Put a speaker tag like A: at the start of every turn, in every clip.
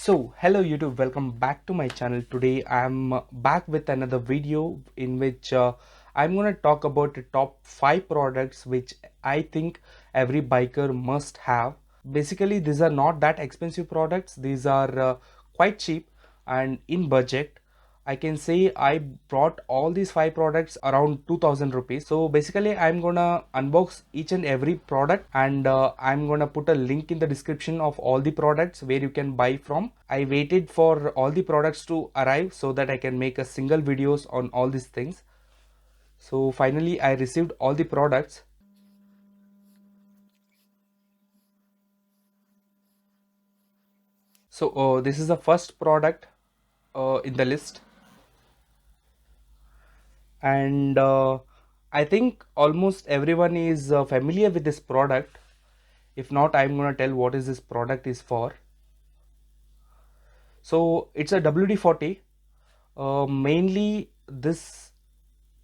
A: Hello YouTube, welcome back to my channel. Today I'm back with another video in which I'm going to talk about the top 5 products which I think every biker must have. Basically, these are not that expensive products. These are quite cheap and in budget. I can say I brought all these 5 products around 2000 rupees. So basically I'm gonna unbox each and every product, and I'm gonna put a link in the description of all the products where you can buy from. I waited for all the products to arrive so that I can make a single videos on all these things. So finally I received all the products. So this is the first product in the list, and I think almost everyone is familiar with this product. If not, I'm gonna tell what is this product is for. So it's a WD-40. Mainly this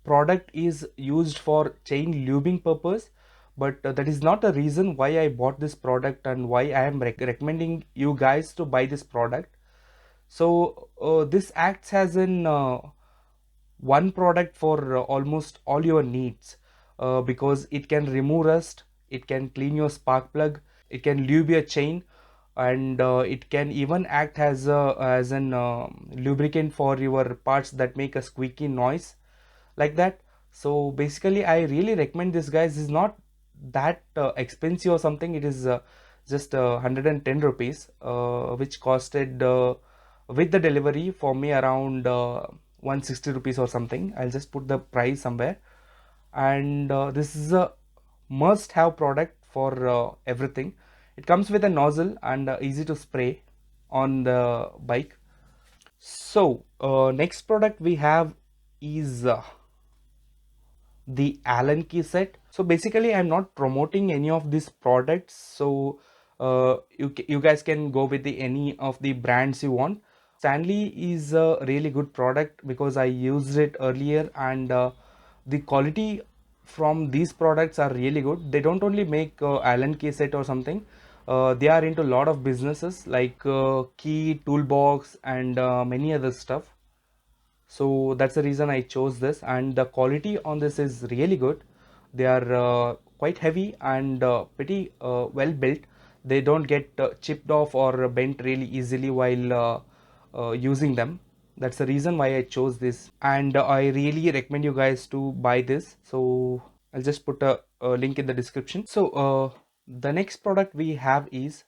A: product is used for chain lubing purpose, but that is not the reason why I bought this product and why I am recommending you guys to buy this product. So this acts as an one product for almost all your needs, because it can remove rust, it can clean your spark plug, it can lube your chain, and it can even act as an lubricant for your parts that make a squeaky noise like that. So basically I really recommend this, guys. It's not that expensive or something. It is just 110 rupees, which costed with the delivery for me around 160 rupees or something. I'll just put the price somewhere. And this is a must have product for everything. It comes with a nozzle and easy to spray on the bike. So next product we have is the Allen key set. So basically I'm not promoting any of these products, so you guys can go with the any of the brands you want. Stanley is a really good product because I used it earlier, and the quality from these products are really good. They don't only make Allen key set or something. They are into a lot of businesses like key, toolbox, and many other stuff. So that's the reason I chose this, and the quality on this is really good. They are quite heavy and pretty well built. They don't get chipped off or bent really easily while using them. That's the reason why I chose this, and I really recommend you guys to buy this. So I'll just put a link in the description. So the next product we have is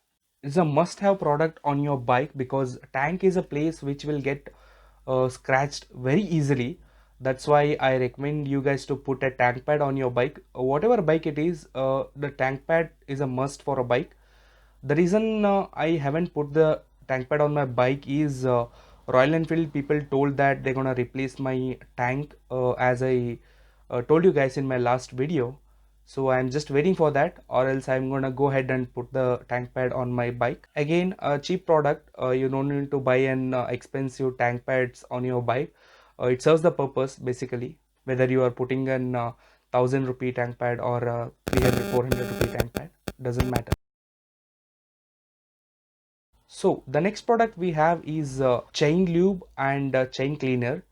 A: a must have product on your bike, because tank is a place which will get scratched very easily. That's why I recommend you guys to put a tank pad on your bike. Whatever bike it is, the tank pad is a must for a bike. The reason I haven't put the tank pad on my bike is Royal Enfield people told that they're gonna replace my tank, as I told you guys in my last video. So I'm just waiting for that, or else I'm gonna go ahead and put the tank pad on my bike. Again, a cheap product. You don't need to buy an expensive tank pads on your bike. It serves the purpose basically, whether you are putting an 1000 rupee tank pad or 300 400 rupee tank pad, doesn't matter. So the next product we have is chain lube and chain cleaner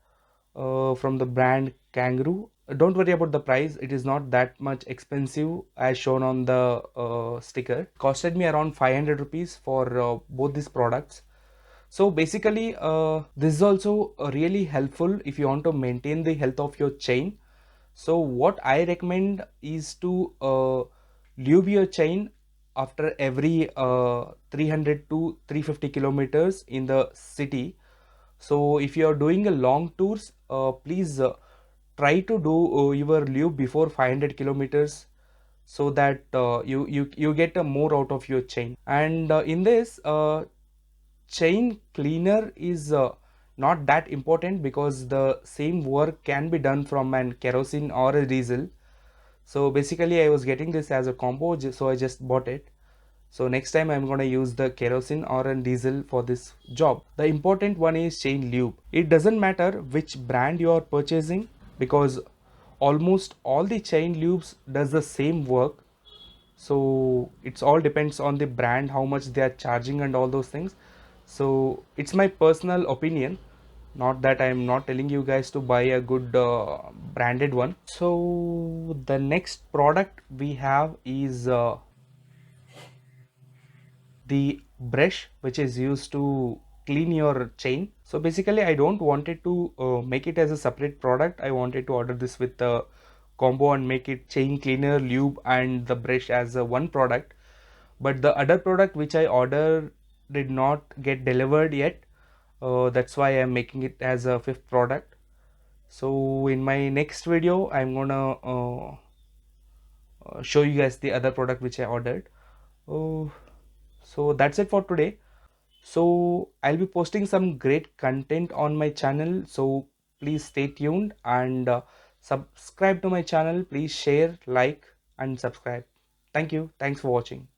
A: from the brand Kangaroo. Don't worry about the price, it is not that much expensive as shown on the sticker. Costed me around 500 rupees for both these products. So basically this is also really helpful if you want to maintain the health of your chain. So what I recommend is to lube your chain after every 300 to 350 kilometers in the city. So if you are doing a long tours, please try to do your lube before 500 kilometers, so that you get more out of your chain. And in this chain cleaner is not that important, because the same work can be done from an kerosene or a diesel. So basically I was getting this as a combo, so I just bought it. So next time I'm gonna use the kerosene or a diesel for this job. The important one is chain lube. It doesn't matter which brand you are purchasing, because almost all the chain lubes does the same work. So it's all depends on the brand, how much they are charging and all those things. So it's my personal opinion, not that I'm not telling you guys to buy a good branded one. So the next product we have is the brush which is used to clean your chain. So basically I don't wanted to make it as a separate product. I wanted to order this with the combo and make it chain cleaner, lube and the brush as a one product. But the other product which I ordered did not get delivered yet. That's why I'm making it as a fifth product. So in my next video I'm gonna show you guys the other product which I ordered. Oh, so that's it for today. So I'll be posting some great content on my channel, so please stay tuned and subscribe to my channel. Please share, like and subscribe. Thank you. Thanks for watching.